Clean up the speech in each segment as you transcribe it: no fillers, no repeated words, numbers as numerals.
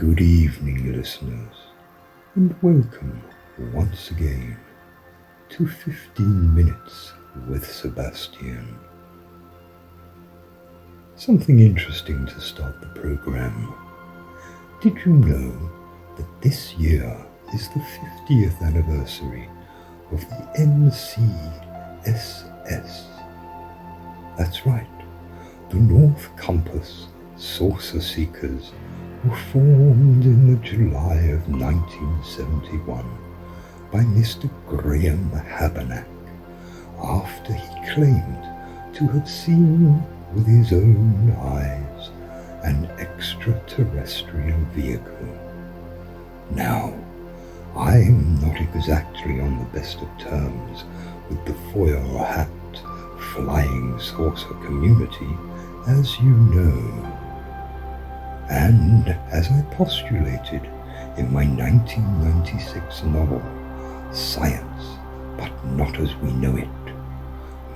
Good evening, listeners, and welcome once again to 15 Minutes with Sebastian. Something interesting to start the program. Did you know that this year is the 50th anniversary of the NCSS? That's right, the North Compass Saucer Seekers were formed in the July of 1971 by Mr. Graham Habernack after he claimed to have seen with his own eyes an extraterrestrial vehicle. Now, I'm not exactly on the best of terms with the foil-happed flying saucer community, as you know. And as I postulated in my 1996 novel, Science, but Not As We Know It,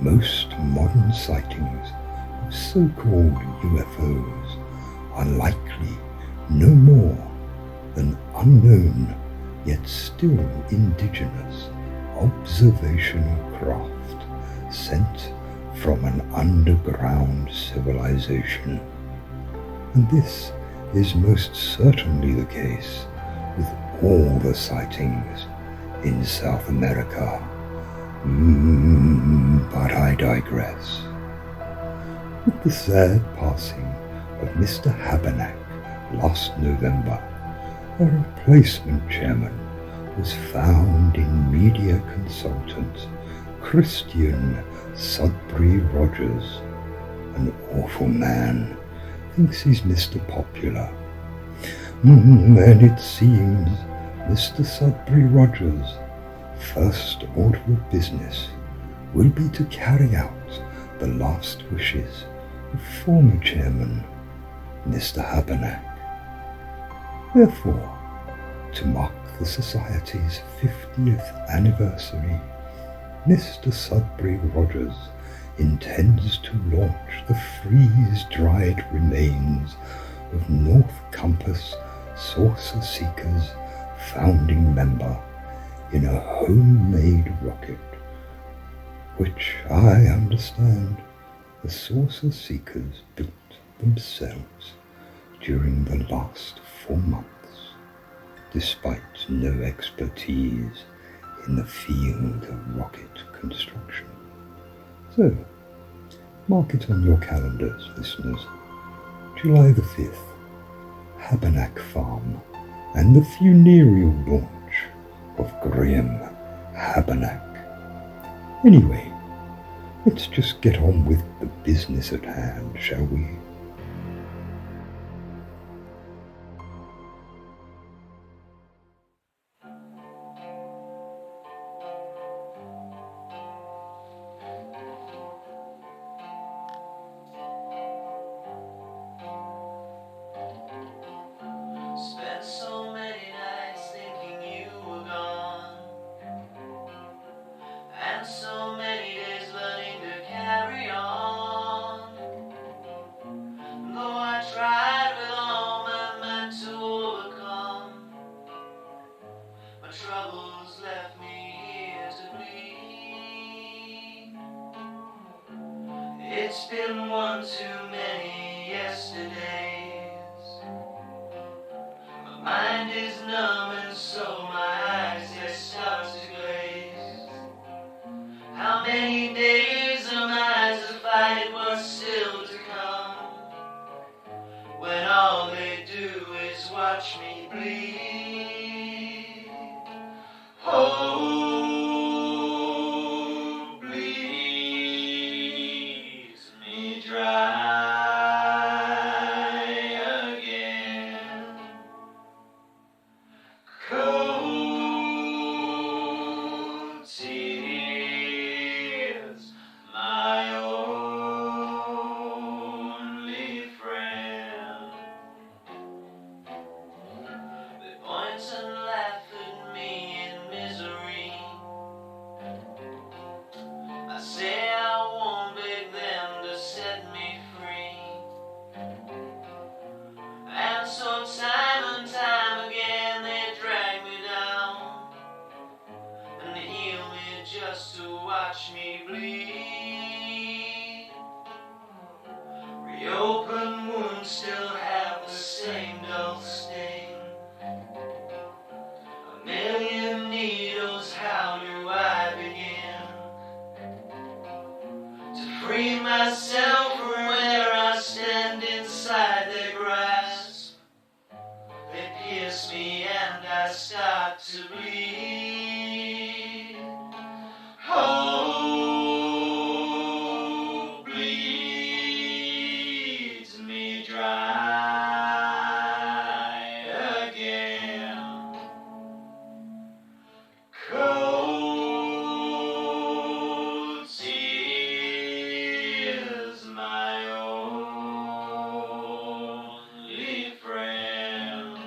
most modern sightings of so-called UFOs are likely no more than unknown yet still indigenous observational craft sent from an underground civilization. And this is most certainly the case with all the sightings in South America. But I digress. With the sad passing of Mr. Habernack last November, a replacement chairman was found in media consultant Christian Sudbury Rogers. An awful man. Thinks he's Mr. Popular. And it seems Mr. Sudbury Rogers' first order of business will be to carry out the last wishes of former chairman Mr. Habernack. Therefore, to mark the Society's 50th anniversary, Mr. Sudbury Rogers intends to launch the freeze-dried remains of North Compass Saucer Seekers founding member in a homemade rocket, which I understand the Saucer Seekers built themselves during the last 4 months, despite no expertise in the field of rocket construction. So, mark it on your calendars, listeners. July the 5th, Habernack Farm and the funereal launch of Graham Habernack. Anyway, let's just get on with the business at hand, shall we? Spent so many nights thinking you were gone, and so many days learning to carry on. Though I tried with all my might to overcome, my troubles left me here to bleed. It's been one too many yesterdays. Mind is numb and so my eyes they start to glaze. How many days am I to fight what's still to come, when all they do is watch me bleed? Oh, bleeds me dry. Cold tears, my only friend. They point and laugh at me in misery. tell from where I stand inside their grasp. They pierce me and I start to bleed. Hope bleeds me dry again. Cold tears, my only friend.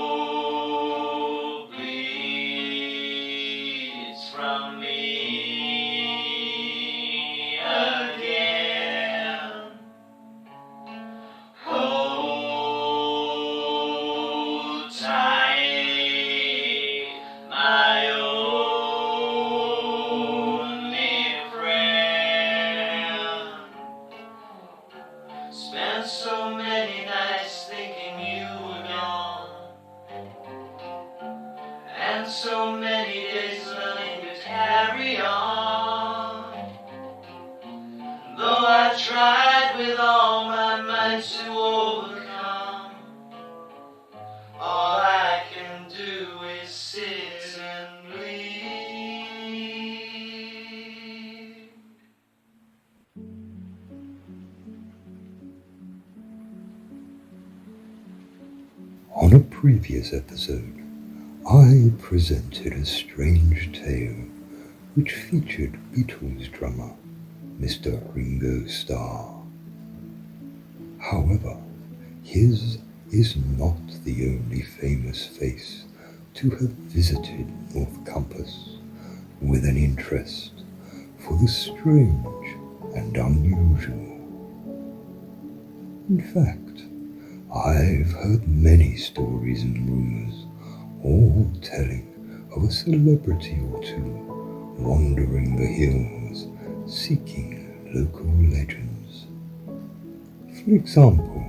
Hope bleeds from me again. Hold tight, my only friend. Spent so many nights thinking you were gone, and so many days learning to carry on. Though I tried with all my might to overcome, all I can do is sit and bleed. On a previous episode, I presented a strange tale which featured Beatles drummer Mr. Ringo Starr. However, his is not the only famous face to have visited North Compass with an interest for the strange and unusual. In fact, I've heard many stories and rumors, all telling of a celebrity or two wandering the hills seeking local legends. For example,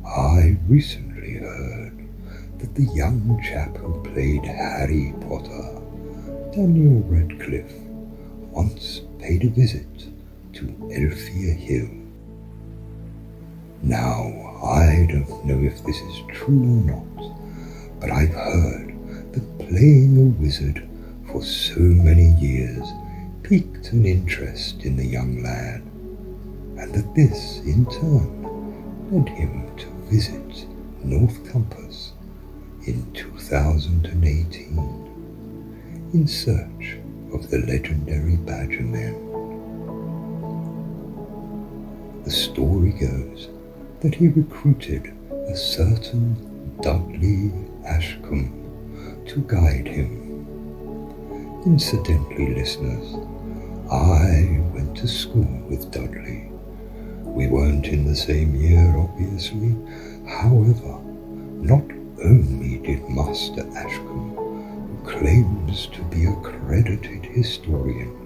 I recently heard that the young chap who played Harry Potter, Daniel Radcliffe, once paid a visit to Elphyer Hill. Now, I don't know if this is true or not, but I've heard that playing a wizard for so many years piqued an interest in the young lad, and that this, in turn, led him to visit North Compass in 2018 in search of the legendary Badger Men. The story goes that he recruited a certain Dudley Ashcombe to guide him. Incidentally, listeners, I went to school with Dudley. We weren't in the same year, obviously. However, not only did Master Ashcombe, who claims to be a credited historian,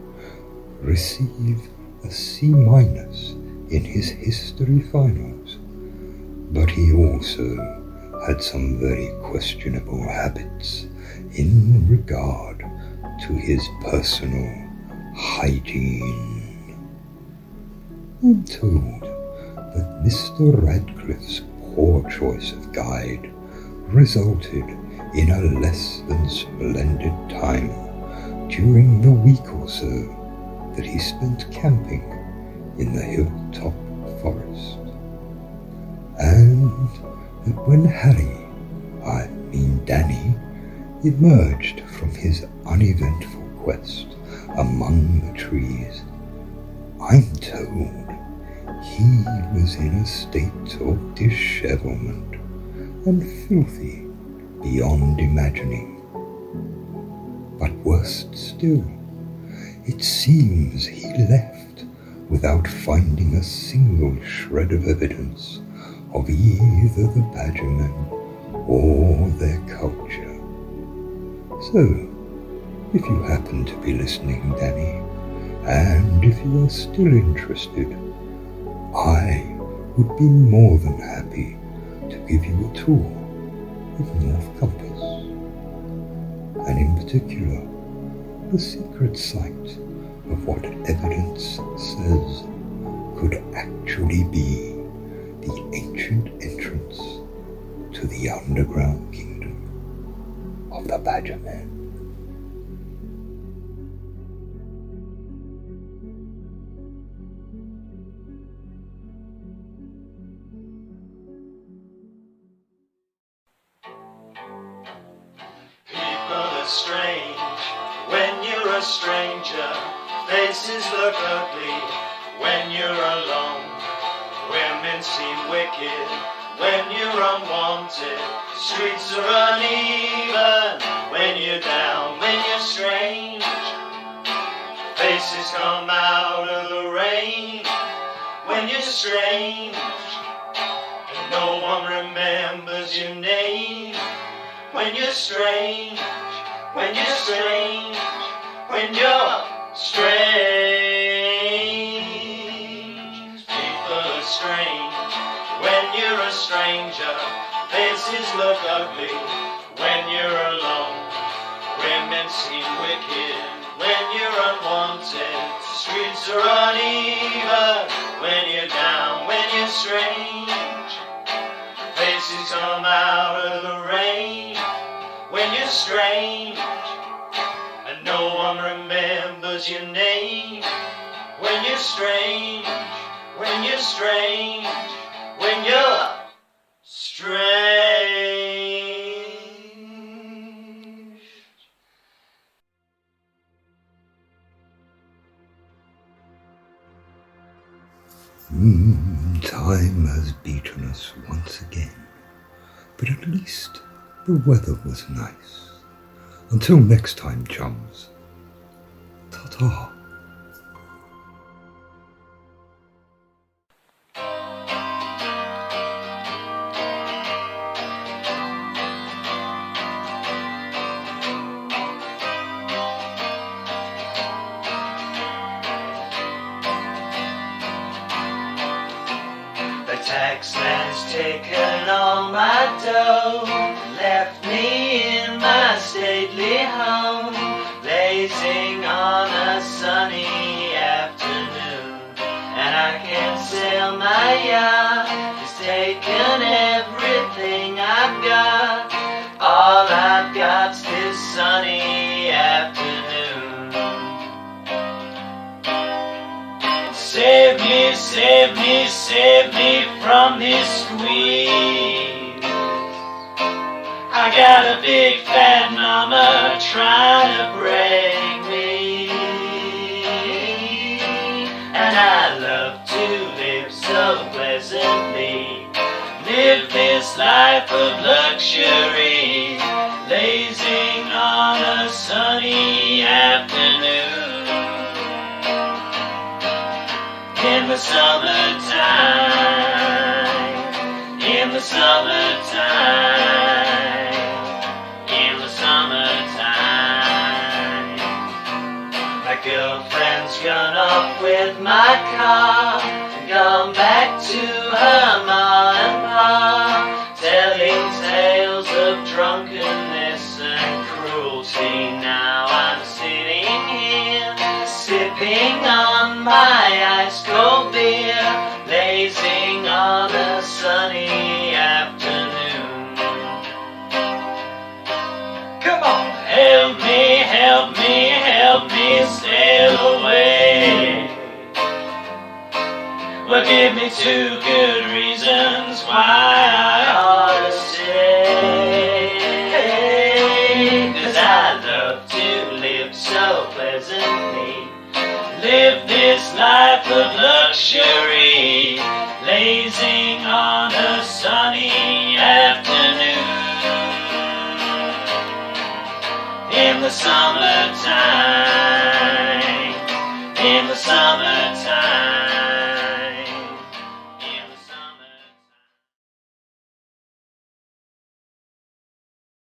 receive a C- in his history finals, but he also had some very questionable habits in regard to his personal hygiene. I'm told that Mr. Radcliffe's poor choice of guide resulted in a less than splendid time during the week or so that he spent camping in the hilltop forest, and that when Danny, emerged from his uneventful quest among the trees, I'm told he was in a state of dishevelment and filthy beyond imagining. But worst still, it seems he left without finding a single shred of evidence of either the Badgermen or their culture. So, if you happen to be listening, Danny, and if you are still interested, I would be more than happy to give you a tour of North Compass, and in particular, the secret site what evidence says could actually be the ancient entrance to the underground kingdom of the Badger Men. Strange when you're a stranger, faces look ugly when you're alone, women seem wicked when you're unwanted, streets are uneven when you're down, when you're strange, faces come out of the rain when you're strange, and no one remembers your name when you're strange. When you're strange, when you're strange, people are strange. When you're a stranger, faces look ugly. When you're alone, women seem wicked. When you're unwanted, streets are uneven. When you're down, when you're strange, faces come out of the rain. When you're strange, and no one remembers your name. When you're strange, when you're strange, when you're strange. Time has beaten us once again, but at least the weather was nice. Until next time, chums. Ta-ta. The tax man's taken all my dough, left me in my stately home, blazing on a sunny afternoon. And I can't sail my yacht, it's taken everything I've got. All I've got's this sunny afternoon. Save me, save me, save me from this squeeze. I got a big fat mama trying to break me, and I love to live so pleasantly, live this life of luxury, blazing on a sunny afternoon. In the summertime, in the summertime, in the summertime. My girlfriend's gone off with my car, gone back to her ma and pa, telling tales of drunkenness and cruelty. Now I'm sitting here, sipping on my ice cold beer, blazing on a sunny afternoon. Come on, help me, help me, help me sail away. Well, give me 2 good reasons why I ought to stay. 'Cause I love to live so pleasantly, live this life of luxury, blazing on a sunny afternoon. In the summertime, in the summertime.